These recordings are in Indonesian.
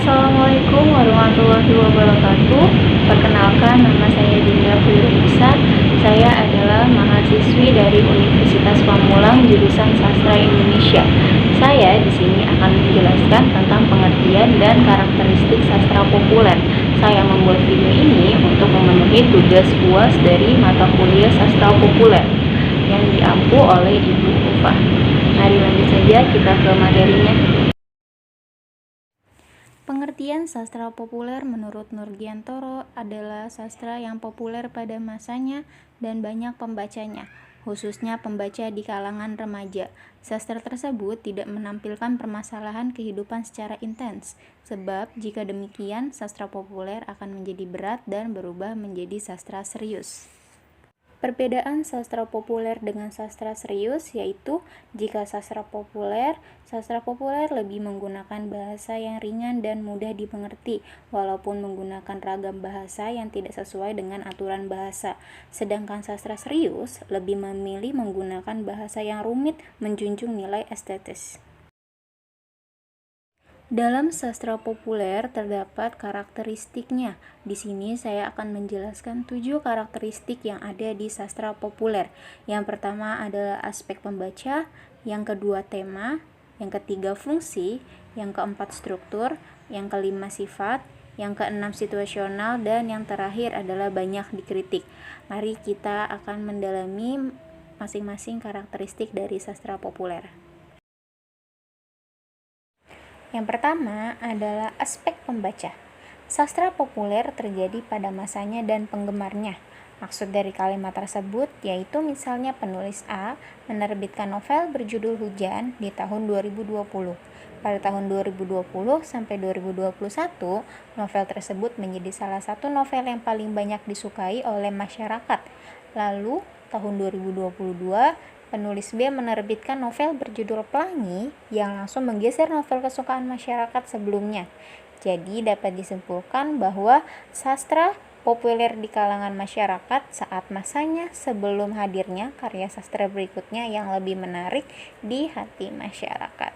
Assalamualaikum warahmatullahi wabarakatuh. Perkenalkan, nama saya Dinda Puyurisa. Saya adalah mahasiswi dari Universitas Pamulang jurusan Sastra Indonesia. Saya di sini akan menjelaskan tentang pengertian dan karakteristik sastra populer. Saya membuat video ini untuk memenuhi tugas UAS dari mata kuliah sastra populer yang diampu oleh Ibu Ufah. Mari lanjut saja kita ke materinya. Pengertian sastra populer menurut Nurgiantoro adalah sastra yang populer pada masanya dan banyak pembacanya, khususnya pembaca di kalangan remaja. Sastra tersebut tidak menampilkan permasalahan kehidupan secara intens, sebab jika demikian sastra populer akan menjadi berat dan berubah menjadi sastra serius. Perbedaan sastra populer dengan sastra serius yaitu jika sastra populer lebih menggunakan bahasa yang ringan dan mudah dimengerti walaupun menggunakan ragam bahasa yang tidak sesuai dengan aturan bahasa. Sedangkan sastra serius lebih memilih menggunakan bahasa yang rumit, menjunjung nilai estetis. Dalam sastra populer terdapat karakteristiknya. Di sini saya akan menjelaskan 7 karakteristik yang ada di sastra populer. Yang pertama adalah aspek pembaca, yang kedua tema, yang ketiga fungsi, yang keempat struktur, yang kelima sifat, yang keenam situasional, dan yang terakhir adalah banyak dikritik. Mari kita akan mendalami masing-masing karakteristik dari sastra populer. Yang pertama adalah aspek pembaca. Sastra populer terjadi pada masanya dan penggemarnya. Maksud dari kalimat tersebut yaitu misalnya penulis A menerbitkan novel berjudul Hujan di tahun 2020. Pada tahun 2020 sampai 2021, novel tersebut menjadi salah satu novel yang paling banyak disukai oleh masyarakat. Lalu, tahun 2022, penulis B menerbitkan novel berjudul Pelangi yang langsung menggeser novel kesukaan masyarakat sebelumnya. Jadi dapat disimpulkan bahwa sastra populer di kalangan masyarakat saat masanya sebelum hadirnya karya sastra berikutnya yang lebih menarik di hati masyarakat.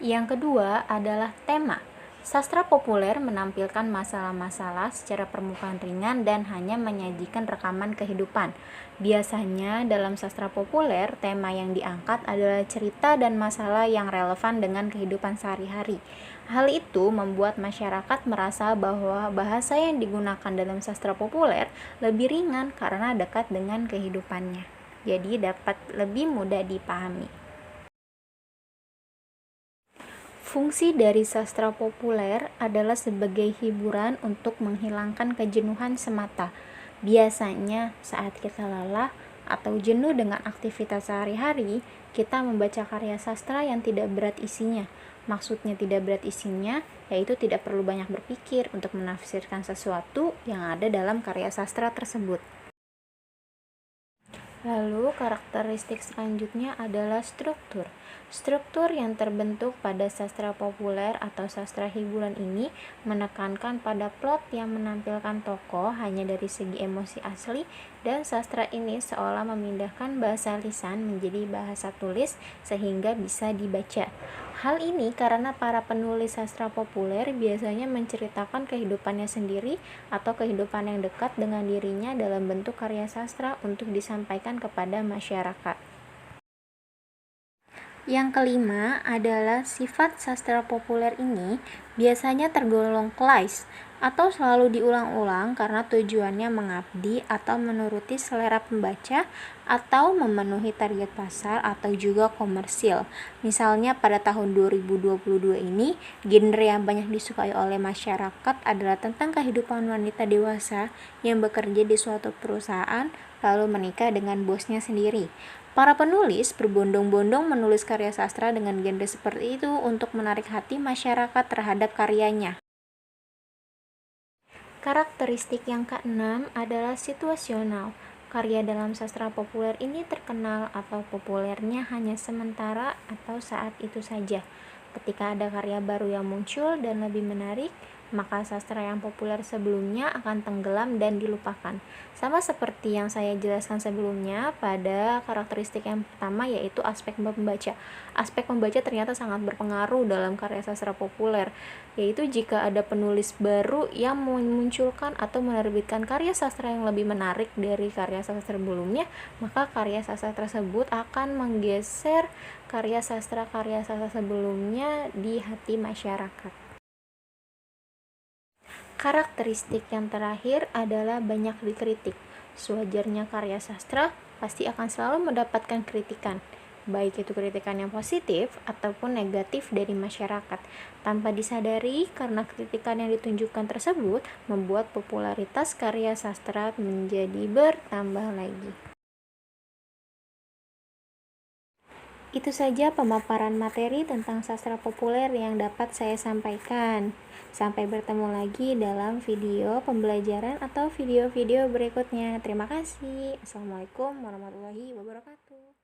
Yang kedua adalah tema. Sastra populer menampilkan masalah-masalah secara permukaan ringan dan hanya menyajikan rekaman kehidupan. Biasanya dalam sastra populer, tema yang diangkat adalah cerita dan masalah yang relevan dengan kehidupan sehari-hari. Hal itu membuat masyarakat merasa bahwa bahasa yang digunakan dalam sastra populer lebih ringan karena dekat dengan kehidupannya. Jadi dapat lebih mudah dipahami. Fungsi dari sastra populer adalah sebagai hiburan untuk menghilangkan kejenuhan semata. Biasanya saat kita lelah atau jenuh dengan aktivitas sehari-hari, kita membaca karya sastra yang tidak berat isinya. Maksudnya tidak berat isinya, yaitu tidak perlu banyak berpikir untuk menafsirkan sesuatu yang ada dalam karya sastra tersebut. Lalu karakteristik selanjutnya adalah struktur. Struktur yang terbentuk pada sastra populer atau sastra hiburan ini menekankan pada plot yang menampilkan tokoh hanya dari segi emosi asli, dan sastra ini seolah memindahkan bahasa lisan menjadi bahasa tulis sehingga bisa dibaca. Hal ini karena para penulis sastra populer biasanya menceritakan kehidupannya sendiri atau kehidupan yang dekat dengan dirinya dalam bentuk karya sastra untuk disampaikan kepada masyarakat. Yang kelima adalah sifat sastra populer ini biasanya tergolong klise atau selalu diulang-ulang karena tujuannya mengabdi atau menuruti selera pembaca atau memenuhi target pasar atau juga komersil. Misalnya pada tahun 2022 ini, genre yang banyak disukai oleh masyarakat adalah tentang kehidupan wanita dewasa yang bekerja di suatu perusahaan lalu menikah dengan bosnya sendiri. Para penulis berbondong-bondong menulis karya sastra dengan genre seperti itu untuk menarik hati masyarakat terhadap karyanya. Karakteristik yang keenam adalah situasional. Karya dalam sastra populer ini terkenal atau populernya hanya sementara atau saat itu saja. Ketika ada karya baru yang muncul dan lebih menarik, maka sastra yang populer sebelumnya akan tenggelam dan dilupakan. Sama seperti yang saya jelaskan sebelumnya pada karakteristik yang pertama, yaitu aspek membaca. Aspek membaca ternyata sangat berpengaruh dalam karya sastra populer, yaitu jika ada penulis baru yang memunculkan atau menerbitkan karya sastra yang lebih menarik dari karya sastra sebelumnya, maka karya sastra tersebut akan menggeser karya sastra sebelumnya di hati masyarakat. Karakteristik yang terakhir adalah banyak dikritik. Sewajarnya karya sastra pasti akan selalu mendapatkan kritikan, baik itu kritikan yang positif ataupun negatif dari masyarakat. Tanpa disadari, karena kritikan yang ditunjukkan tersebut membuat popularitas karya sastra menjadi bertambah lagi. Itu saja pemaparan materi tentang sastra populer yang dapat saya sampaikan. Sampai bertemu lagi dalam video pembelajaran atau video-video berikutnya. Terima kasih. Assalamualaikum warahmatullahi wabarakatuh.